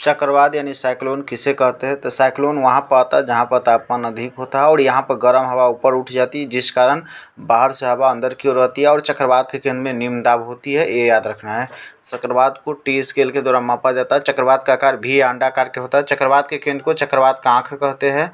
चक्रवात यानी साइक्लोन किसे कहते हैं? तो साइक्लोन वहाँ पर आता है जहाँ पर तापमान अधिक होता है और यहाँ पर गर्म हवा ऊपर उठ जाती है, जिस कारण बाहर से हवा अंदर की ओर आती है और चक्रवात के केंद्र में निम्न दाब होती है, ये याद रखना है। चक्रवात को टी स्केल के द्वारा मापा जाता है। चक्रवात का आकार भी अंडाकार के होता है। चक्रवात के केंद्र को चक्रवात का आँख कहते हैं।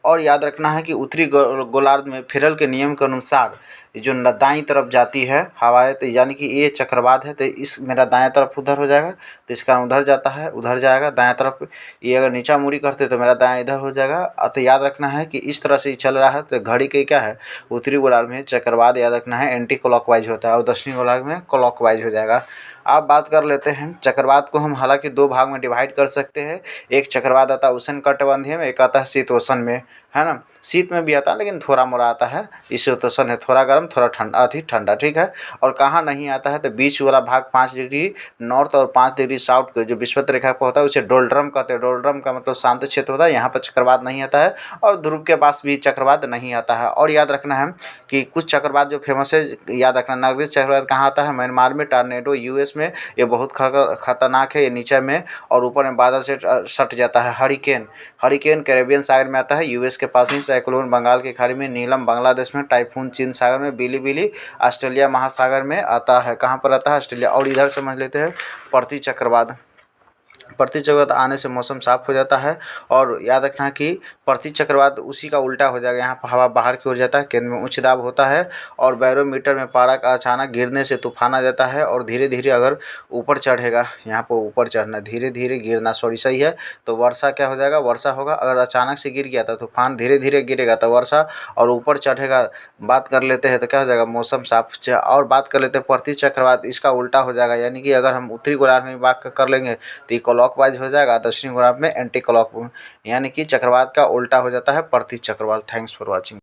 और याद रखना है कि उत्तरी गोलार्ध में फिरल के नियम के अनुसार जो दाईं तरफ जाती है हवाएं, तो यानी कि ये चक्रवात है, तो इस मेरा दायां तरफ उधर हो जाएगा, तो इसका उधर जाता है, उधर जाएगा दायां तरफ। ये अगर नीचा मुड़ी करते तो मेरा दायां इधर हो जाएगा। तो याद रखना है कि इस तरह से चल रहा है, तो घड़ी के क्या है, उत्तरी गोलार्ध में चक्रवात याद रखना है एंटी क्लॉकवाइज होता है और दक्षिणी गोलार्ध में क्लॉकवाइज हो जाएगा। अब बात कर लेते हैं चक्रवात को हम हालांकि दो भाग में डिवाइड कर सकते हैं। एक चक्रवात आता है उष्णकटिबंधीय में, एक आता है शीतोष्ण में, है ना। शीत में भी आता है लेकिन थोड़ा मोड़ा आता है। शीतोष्ण है थोड़ा गर्म थोड़ा ठंडा, अति ठंडा, ठीक है। और कहाँ नहीं आता है, तो बीच वाला भाग 5 डिग्री नॉर्थ और 5 डिग्री साउथ के जो विषुवत रेखा पर होता है उसे डोल्ड्रम कहते हैं। डोल्ड्रम का मतलब शांत क्षेत्र होता है, यहाँ पर चक्रवात नहीं आता है। और ध्रुव के पास भी चक्रवात नहीं आता है। और याद रखना है कि कुछ चक्रवात जो फेमस है, याद रखना नरगिस चक्रवात कहाँ आता है, म्यांमार में, टॉर्नेडो यूएस में, ये बहुत खतरनाक है, ये नीचे में और ऊपर में बादल से सट जाता है। हरिकेन, हरिकेन कैरेबियन सागर में आता है, यूएस के पास ही। साइक्लोन बंगाल की खाड़ी में, नीलम बांग्लादेश में, टाइफून चीन सागर में, बिली ऑस्ट्रेलिया महासागर में आता है। कहाँ पर आता है, ऑस्ट्रेलिया। और इधर समझ लेते हैं प्रति चक्रवात। प्रति चक्रवात आने से मौसम साफ हो जाता है। और याद रखना है कि प्रति चक्रवात उसी का उल्टा हो जाएगा, यहाँ पर हवा बाहर की ओर जाता है, केंद्र में उच्च दाब होता है और बैरोमीटर में पारा का अचानक गिरने से तूफान आ जाता है। और धीरे धीरे अगर ऊपर चढ़ेगा, यहाँ पर ऊपर चढ़ना, धीरे धीरे गिरना, सॉरी सही है, तो वर्षा क्या हो जाएगा, वर्षा होगा। अगर अचानक से गिर गया तो तूफान, धीरे धीरे गिरेगा तो वर्षा, और ऊपर चढ़ेगा। बात कर लेते हैं तो क्या हो जाएगा, मौसम साफ। और बात कर लेते हैं प्रति चक्रवात, इसका उल्टा हो जाएगा, यानी कि अगर हम उत्तरी गोलार्ध में बात कर लेंगे तो क्लॉकवाइज हो जाएगा, दक्षिणी गोलार्ध में एंटी क्लॉक, यानी कि चक्रवात का उल्टा हो जाता है प्रति चक्रवात। Thanks for watching.